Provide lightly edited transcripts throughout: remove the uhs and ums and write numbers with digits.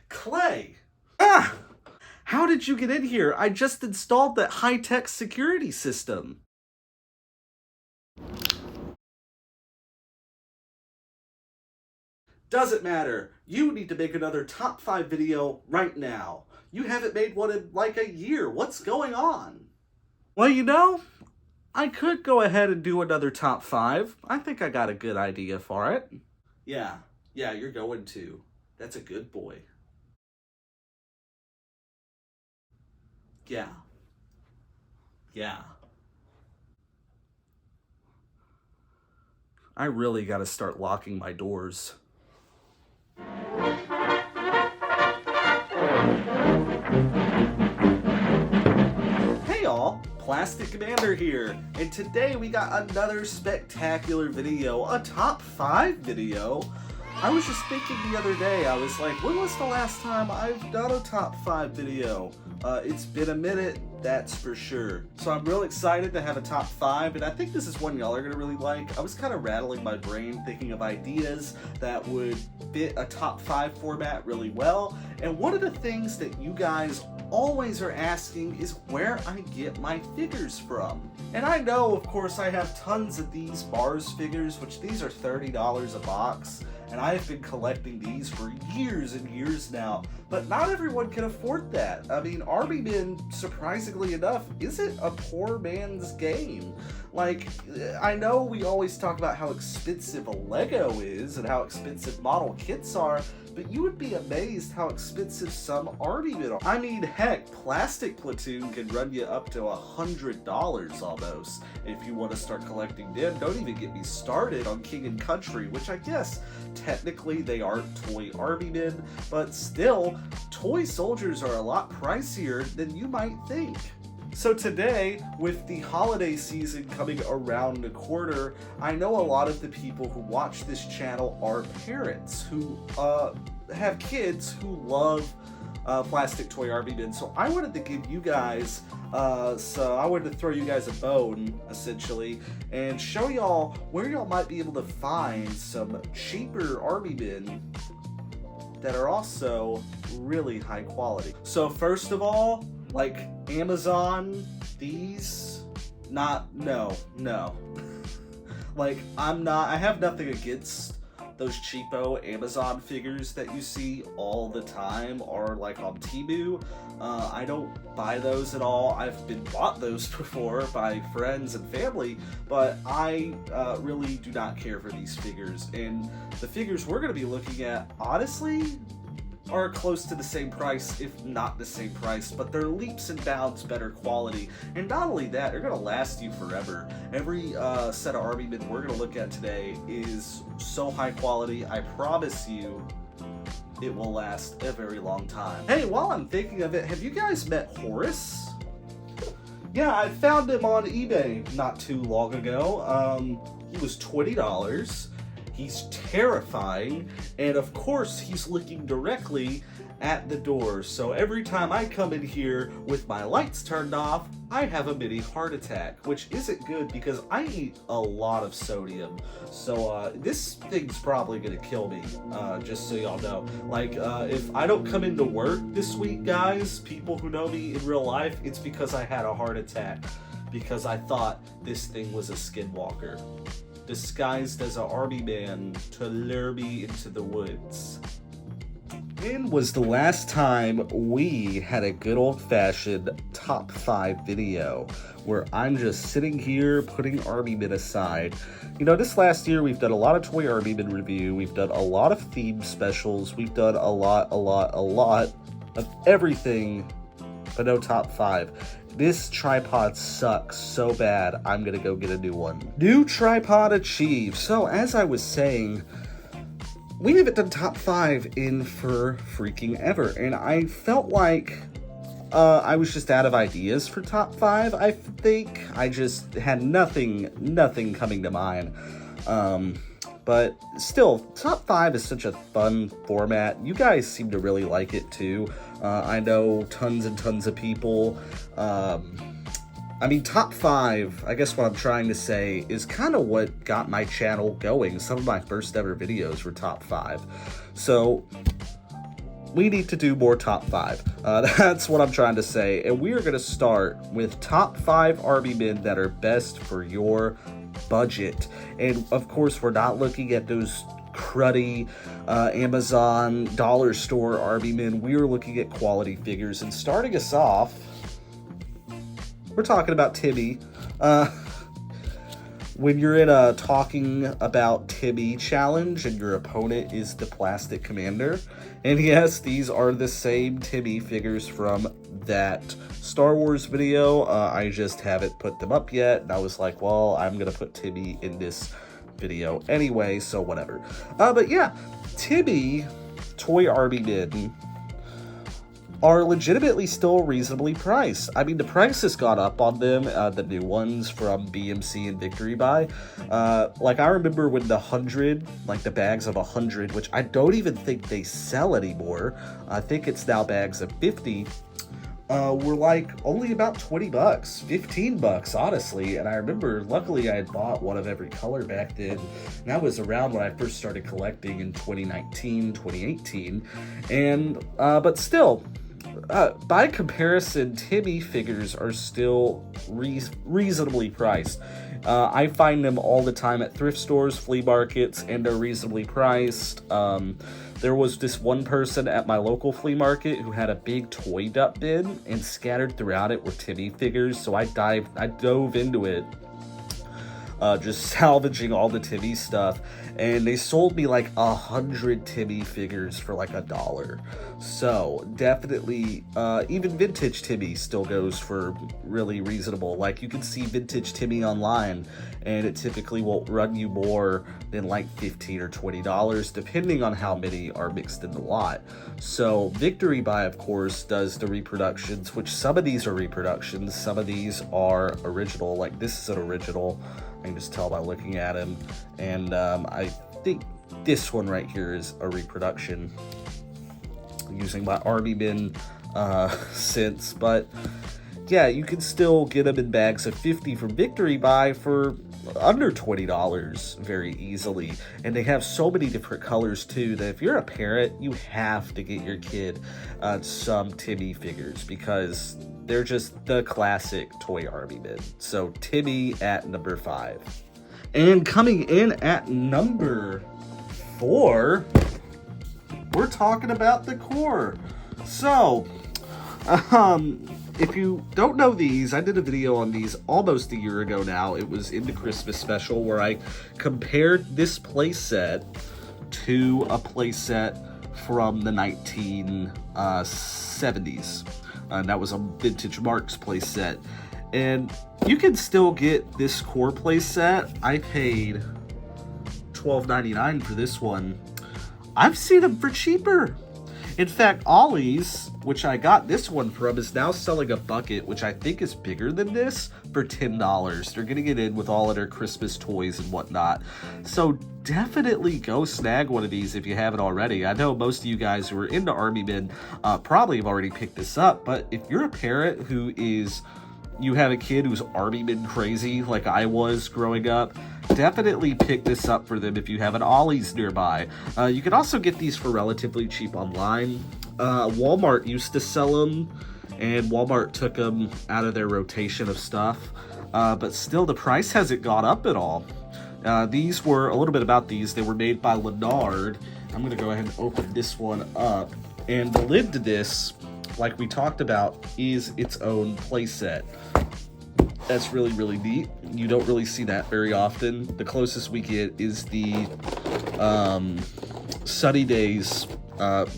Clay! Ah! How did you get in here? I just installed that high-tech security system. Doesn't matter. You need to make another top 5 video right now. You haven't made one in like a year. What's going on? Well, you know, I could go ahead and do another top 5. I think I got a good idea for it. Yeah, you're going to. That's a good boy. Yeah. I really gotta start locking my doors. Hey y'all, Plastic Commander here, and today we got another spectacular video, a top 5 video. I was just thinking the other day, I was like, when was the last time I've done a top 5 video? It's been a minute, that's for sure. So I'm real excited to have a top 5, and I think this is one y'all are gonna really like. I was kind of rattling my brain thinking of ideas that would fit a top 5 format really well, and one of the things that you guys always are asking is where I get my figures from. And I know, of course, I have tons of these bars figures, which these are $30 a box, and I've been collecting these for years and years now, but not everyone can afford that. I mean, Army Men, surprisingly enough, isn't a poor man's game. Like, I know we always talk about how expensive a Lego is and how expensive model kits are, but you would be amazed how expensive some Army Men are. I mean, heck, Plastic Platoon can run you up to $100 almost if you want to start collecting them. Don't even get me started on King and Country, which I guess technically they aren't toy Army Men, but still, toy soldiers are a lot pricier than you might think. So today, with the holiday season coming around the corner, I know a lot of the people who watch this channel are parents who have kids who love plastic toy Army Men. So I wanted to give you guys, I wanted to throw you guys a bone, essentially, and show y'all where y'all might be able to find some cheaper Army Men that are also really high quality. So first of all, like Amazon, these, no. Like, I have nothing against those cheapo Amazon figures that you see all the time, or like on Temu. I don't buy those at all. I've been bought those before by friends and family, but I really do not care for these figures. And the figures we're going to be looking at, honestly, are close to the same price, if not the same price, but they're leaps and bounds better quality. And not only that, they're gonna last you forever. Every set of Army Men we're gonna look at today is so high quality, I promise you it will last a very long time. Hey, while I'm thinking of it, have you guys met Horace? Yeah, I found him on eBay not too long ago. He was $20. He's terrifying, and of course he's looking directly at the door. So every time I come in here with my lights turned off, I have a mini heart attack, which isn't good because I eat a lot of sodium. So this thing's probably gonna kill me, just so y'all know. Like, if I don't come into work this week, guys, people who know me in real life, it's because I had a heart attack, because I thought this thing was a skinwalker, disguised as an Army Man to lure me into the woods. When was the last time we had a good old-fashioned top 5 video where I'm just sitting here putting Army Men aside? You know, this last year we've done a lot of toy Army Men review, we've done a lot of theme specials, we've done a lot of everything, but no top 5. This tripod sucks so bad, I'm gonna go get a new one. New tripod achieved. So, as I was saying, we haven't done top 5 in for freaking ever, and I felt like I was just out of ideas for top 5, I think. I just had nothing coming to mind. But still, top 5 is such a fun format. You guys seem to really like it too. I know tons and tons of people. I mean, top 5, I guess what I'm trying to say, is kind of what got my channel going. Some of my first ever videos were top 5. So, we need to do more top 5. That's what I'm trying to say. And we are going to start with top 5 Army men that are best for your budget. And of course, we're not looking at those cruddy Amazon dollar store Army men. We are looking at quality figures. And starting us off, we're talking about Timmy. When you're in a talking about Timmy challenge and your opponent is the plastic commander, and yes, these are the same Timmy figures from that Star Wars video. I just haven't put them up yet, and I was like, well, I'm gonna put Timmy in this video anyway, so whatever. But yeah, Timmy toy Army men are legitimately still reasonably priced. I mean, the price has gone up on them, the new ones from BMC and Victory Buy. Like, I remember when the 100, like the bags of 100, which I don't even think they sell anymore, I think it's now bags of 50, were like only about 20 bucks, 15 bucks, honestly. And I remember, luckily, I had bought one of every color back then. And that was around when I first started collecting in 2019, 2018. And, but still, by comparison, Timmy figures are still reasonably priced. I find them all the time at thrift stores, flea markets, and they're reasonably priced. There was this one person at my local flea market who had a big toy dump bin, and scattered throughout it were Timmy figures, so I dove into it, just salvaging all the Timmy stuff, and they sold me like 100 Timmy figures for like $1. So definitely, even vintage Timmy still goes for really reasonable. Like, you can see vintage Timmy online, and it typically won't run you more than like $15 or $20, depending on how many are mixed in the lot. So Victory Buy, of course, does the reproductions, which some of these are reproductions, some of these are original. Like, this is an original. I can just tell by looking at him, and I think this one right here is a reproduction using my Army men sense. But yeah, you can still get them in bags of 50 from Victory Buy for under $20 very easily. And they have so many different colors too, that if you're a parent, you have to get your kid some Timmy figures, because they're just the classic toy Army men. So Timmy at number 5. And coming in at number 4, we're talking about the core. So, if you don't know these, I did a video on these almost a year ago now. It was in the Christmas special, where I compared this playset to a playset from the 1970s. And that was a Vintage Marks playset. And you can still get this core playset. I paid $12.99 for this one. I've seen them for cheaper. In fact, Ollie's, which I got this one from, is now selling a bucket, which I think is bigger than this, for $10. They're getting it in with all of their Christmas toys and whatnot. So definitely go snag one of these if you haven't already. I know most of you guys who are into Army men probably have already picked this up, but if you're a parent who is, you have a kid who's Army men crazy like I was growing up, definitely pick this up for them if you have an Ollie's nearby. You can also get these for relatively cheap online. Walmart used to sell them, and Walmart took them out of their rotation of stuff, but still the price hasn't gone up at all. These were, a little bit about these, they were made by Leonard. I'm going to go ahead and open this one up, and the lid to this, like we talked about, is its own playset. That's really, really neat. You don't really see that very often. The closest we get is the Sunny Days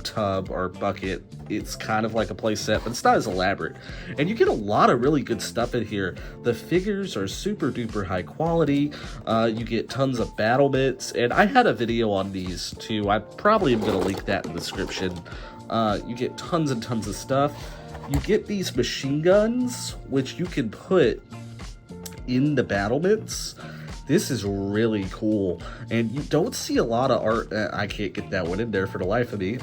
tub or bucket. It's kind of like a playset, but it's not as elaborate. And you get a lot of really good stuff in here. The figures are super duper high quality. You get tons of battle bits, and I had a video on these too. I probably am going to link that in the description. You get tons and tons of stuff. You get these machine guns, which you can put in the battlements. This is really cool, and you don't see a lot of art. I can't get that one in there for the life of me,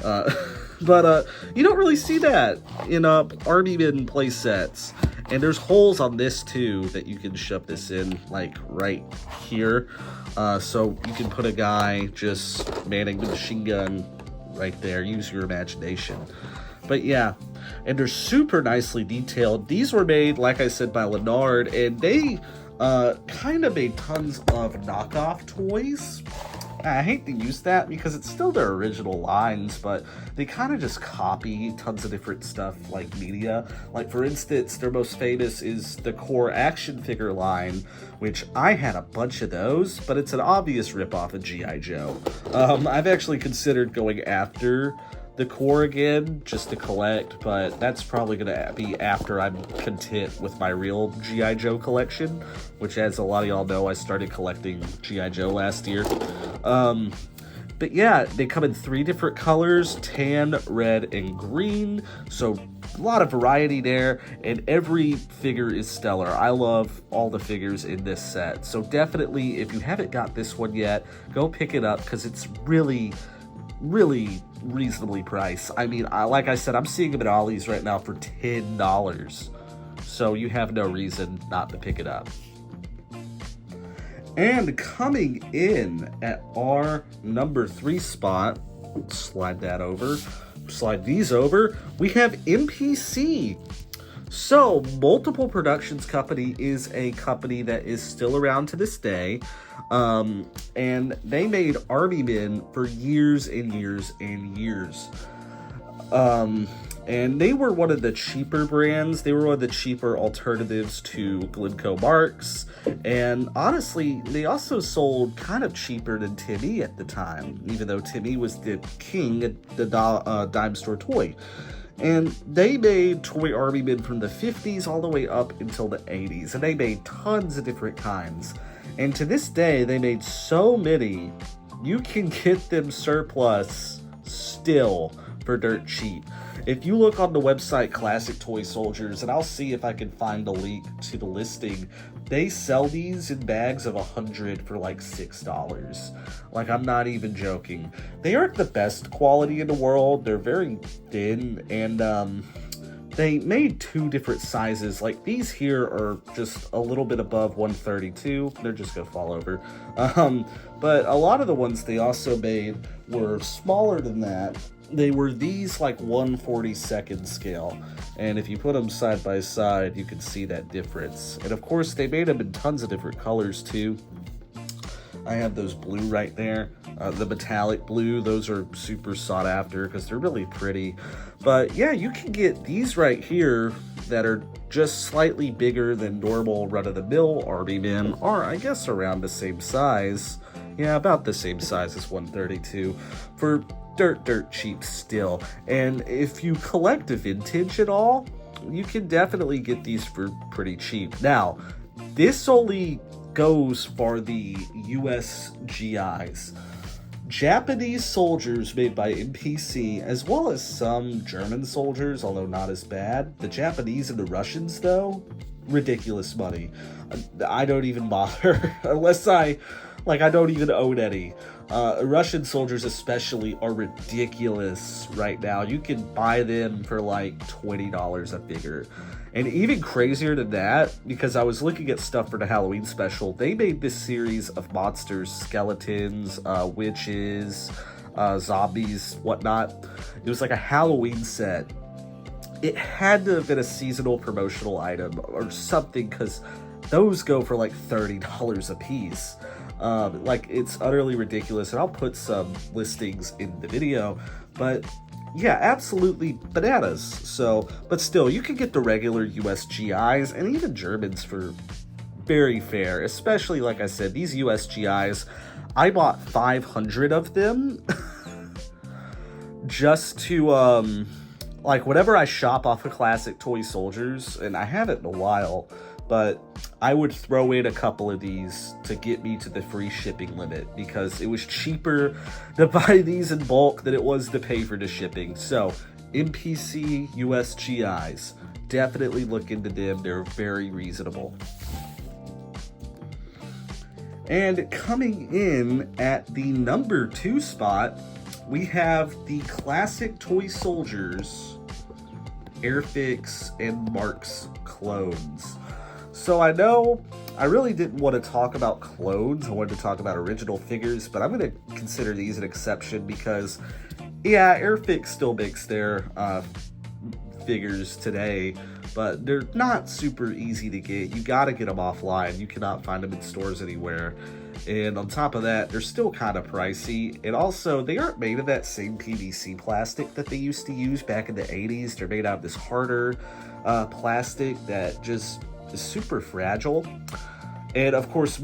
but you don't really see that in Army men play sets. And there's holes on this too that you can shove this in, like right here, so you can put a guy just manning the machine gun right there. Use your imagination. But yeah, and they're super nicely detailed. These were made, like I said, by Leonard, and they kind of made tons of knockoff toys. I hate to use that because it's still their original lines, but they kind of just copy tons of different stuff like media. Like, for instance, their most famous is the Core action figure line, which I had a bunch of those, but it's an obvious ripoff of G.I. Joe. I've actually considered going after the Core again just to collect, but that's probably going to be after I'm content with my real G.I. Joe collection, which, as a lot of y'all know, I started collecting G.I. Joe last year. But yeah, they come in 3 different colors: tan, red, and green. So a lot of variety there, and every figure is stellar. I love all the figures in this set. So definitely, if you haven't got this one yet, go pick it up because it's really reasonably priced. I mean, like I said, I'm seeing them at Ollie's right now for $10. So you have no reason not to pick it up. And coming in at our number 3 spot, slide these over, we have MPC. So, Multiple Productions Company is a company that is still around to this day, and they made Army Men for years and years and years. And they were one of the cheaper brands. They were one of the cheaper alternatives to Glencoe Marks. And honestly, they also sold kind of cheaper than Timmy at the time, even though Timmy was the king at the dime store toy. And they made toy Army Men from the 50s all the way up until the 80s. And they made tons of different kinds. And to this day, they made so many, you can get them surplus still for dirt cheap. If you look on the website Classic Toy Soldiers, and I'll see if I can find a link to the listing, they sell these in bags of 100 for like $6. Like, I'm not even joking. They aren't the best quality in the world. They're very thin, and they made 2 different sizes. Like, these here are just a little bit above 132. They're just gonna fall over. But a lot of the ones they also made were smaller than that. They were these like 1/42nd scale, and if you put them side by side, you can see that difference. And of course, they made them in tons of different colors too. I have those blue right there, the metallic blue. Those are super sought after because they're really pretty. But yeah, you can get these right here that are just slightly bigger than normal run-of-the-mill Army Men, or I guess around the same size. Yeah, about the same size as 132 for dirt cheap still. And if you collect a vintage at all, you can definitely get these for pretty cheap. Now, this only goes for the US GIs. Japanese soldiers made by MPC, as well as some German soldiers, although not as bad. The Japanese and the Russians, though, ridiculous money. I don't even bother unless I don't even own any. Russian soldiers especially are ridiculous right now. You can buy them for like $20 a figure. And even crazier than that, because I was looking at stuff for the Halloween special, they made this series of monsters, skeletons, witches, zombies, whatnot. It was like a Halloween set. It had to have been a seasonal promotional item or something, because those go for like $30 a piece. Like, it's utterly ridiculous, and I'll put some listings in the video, but yeah, absolutely bananas. So, but still, you can get the regular US GIs and even Germans for very fair, especially, like I said, these US GIs, I bought 500 of them just to, like, whenever I shop off of Classic Toy Soldiers, and I haven't in a while, but I would throw in a couple of these to get me to the free shipping limit, because it was cheaper to buy these in bulk than it was to pay for the shipping. So, MPC US GIs, definitely look into them. They're very reasonable. And coming in at the number 2 spot, we have the Classic Toy Soldiers Airfix and Marks clones. So I know I really didn't want to talk about clones. I wanted to talk about original figures, but I'm going to consider these an exception because Yeah, Airfix still makes their figures today, but they're not super easy to get. You gotta get them offline. You cannot find them in stores anywhere. And on top of that, they're still kind of pricey. And also, they aren't made of that same PVC plastic that they used to use back in the 80s. They're made out of this harder plastic that just is super fragile. And of course,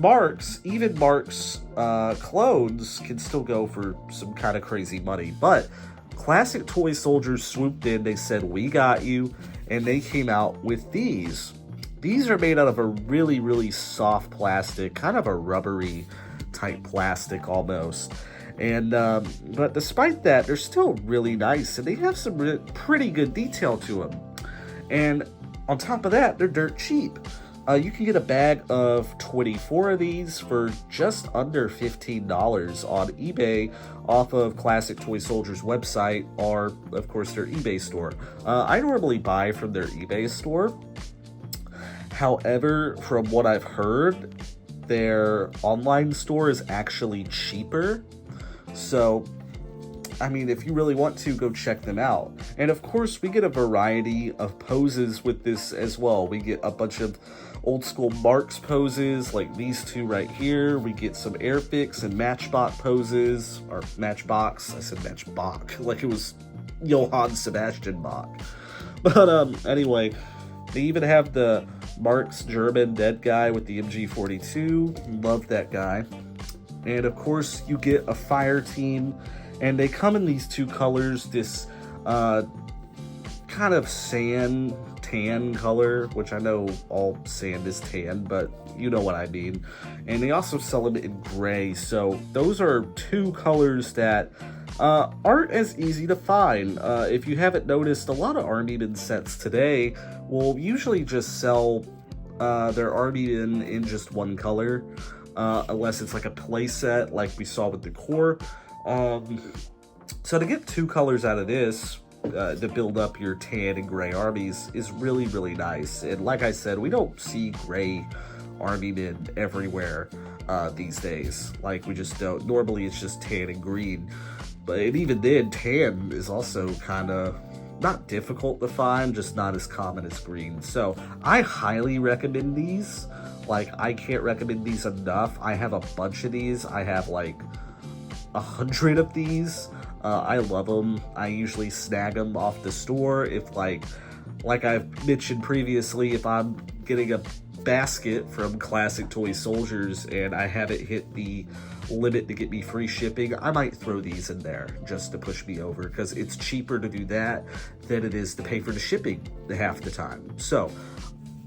even Mark's clones can still go for some kind of crazy money. But Classic Toy Soldiers swooped in, they said, we got you, and they came out with these. These are made out of a really, really soft plastic, kind of a rubbery type plastic almost. And, but despite that, they're still really nice, and they have some pretty good detail to them. And on top of that, they're dirt cheap. You can get a bag of 24 of these for just under $15 on eBay off of Classic Toy Soldiers website, or of course their eBay store. I normally buy from their eBay store. However, from what I've heard, their online store is actually cheaper. So, I mean, if you really want to, go check them out. And of course, we get a variety of poses with this as well. We get a bunch of old school Marks poses, like these two right here. We get some Airfix and Matchbox poses, or Matchbox. I said Matchbox, like it was Johann Sebastian Bach. But anyway, they even have the Marks German dead guy with the MG42. Love that guy. And of course, you get a fire team. And they come in these two colors, this kind of sand tan color, which I know all sand is tan, but you know what I mean. And they also sell them in gray. So those are two colors that aren't as easy to find. If you haven't noticed, a lot of Army Men sets today will usually just sell their Army Men in just one color, unless it's like a play set like we saw with the core. So to get two colors out of this, to build up your tan and gray armies is really, really nice. And like I said, we don't see gray Army Men everywhere these days. Like, we just don't. Normally it's just tan and green. But even then, tan is also kind of not difficult to find, just not as common as green. So I highly recommend these. Like, I can't recommend these enough. I have a bunch of these. I have like 100 of these. I love them. I usually snag them off the store. If like I've mentioned previously, if I'm getting a basket from Classic Toy Soldiers and I haven't hit the limit to get me free shipping, I might throw these in there just to push me over, because it's cheaper to do that than it is to pay for the shipping half the time. So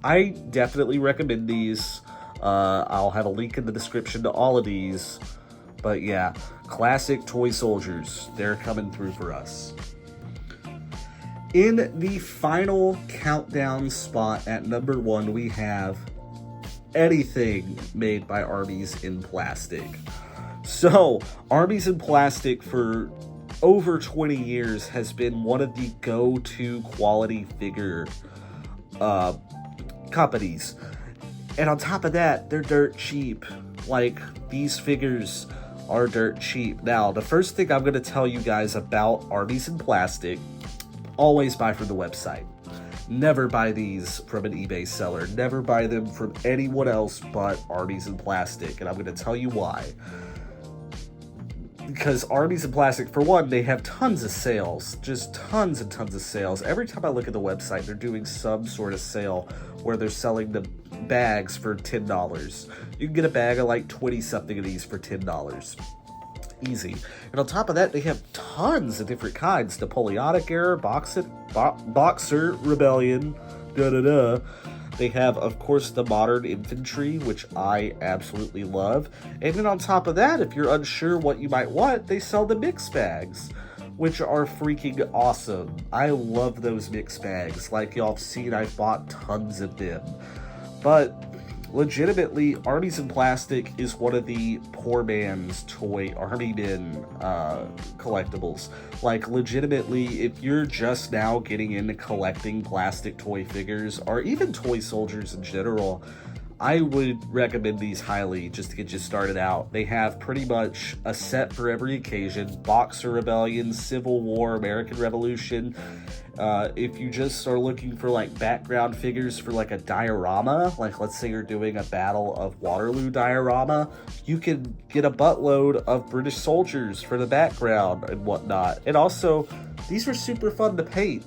I definitely recommend these. I'll have a link in the description to all of these. But yeah, Classic Toy Soldiers, they're coming through for us. In the final countdown spot at number 1, we have anything made by Armies in plastic. So, Armies in plastic for over 20 years has been one of the go-to quality figure companies. And on top of that, they're dirt cheap. Like, these figures are dirt cheap. Now, the first thing I'm going to tell you guys about Armies in plastic, always buy from the website. Never buy these from an eBay seller. Never buy them from anyone else but Armies in plastic. And I'm going to tell you why. Because Armies in plastic, for one, they have tons of sales. Just tons and tons of sales. Every time I look at the website, they're doing some sort of sale where they're selling the bags for $10. You can get a bag of like 20-something of these for $10. Easy. And on top of that, they have tons of different kinds. Napoleonic era, Boxer Rebellion, da-da-da. They have, of course, the modern infantry, which I absolutely love. And then on top of that, if you're unsure what you might want, they sell the mix bags, which are freaking awesome. I love those mix bags. Like y'all have seen, I've bought tons of them. But legitimately, Armies in plastic is one of the poor man's toy Army Men collectibles. Like, legitimately, if you're just now getting into collecting plastic toy figures, or even toy soldiers in general, I would recommend these highly just to get you started out. They have pretty much a set for every occasion: Boxer Rebellion, Civil War, American Revolution. If you just are looking for like background figures for like a diorama, like let's say you're doing a Battle of Waterloo diorama, you can get a buttload of British soldiers for the background and whatnot. And also, these are super fun to paint.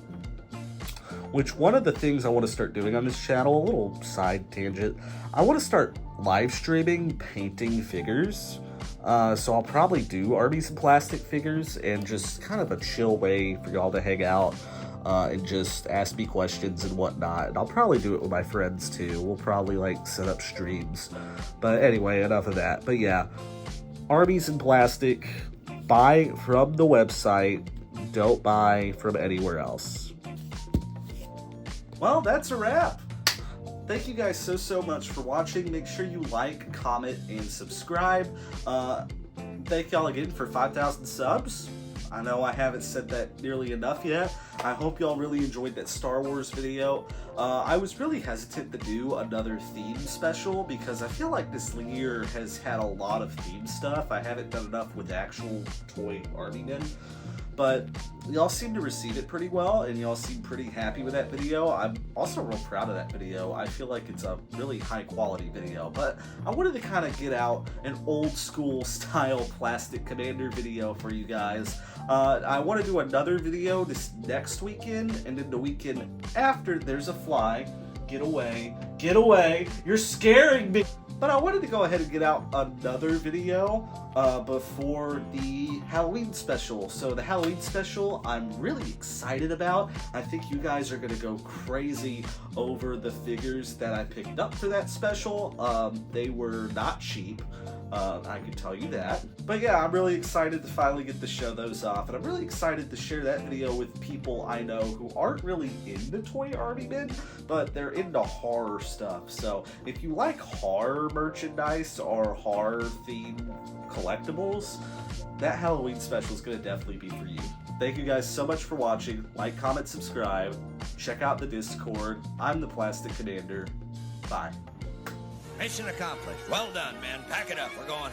Which, one of the things I want to start doing on this channel, a little side tangent, I want to start live streaming painting figures. So I'll probably do Armies and plastic figures, and just kind of a chill way for y'all to hang out and just ask me questions and whatnot. And I'll probably do it with my friends too. We'll probably like set up streams. But anyway, enough of that. But yeah, Armies and plastic, buy from the website, don't buy from anywhere else. Well, that's a wrap. Thank you guys so much for watching. Make sure you like, comment, and subscribe. Thank y'all again for 5,000 subs. I know I haven't said that nearly enough yet. I hope y'all really enjoyed that Star Wars video. I was really hesitant to do another theme special because I feel like this year has had a lot of theme stuff. I haven't done enough with actual toy Army men. But y'all seem to receive it pretty well, and y'all seem pretty happy with that video. I'm also real proud of that video. I feel like it's a really high quality video, but I wanted to kind of get out an old school style plastic commander video for you guys. I want to do another video this next weekend, and then the weekend after, there's a fly. Get away, you're scaring me. But I wanted to go ahead and get out another video before the Halloween special. So the Halloween special, I'm really excited about. I think you guys are going to go crazy over the figures that I picked up for that special. They were not cheap. I can tell you that. But yeah, I'm really excited to finally get to show those off, and I'm really excited to share that video with people I know who aren't really into toy Army men, but they're into horror stuff. So if you like horror merchandise or horror themed collectibles, that Halloween special is going to definitely be for you. Thank you guys so much for watching. Like, comment, subscribe. Check out the Discord. I'm the Plastic Commander. Bye. Mission accomplished. Well done, man. Pack it up. We're going home.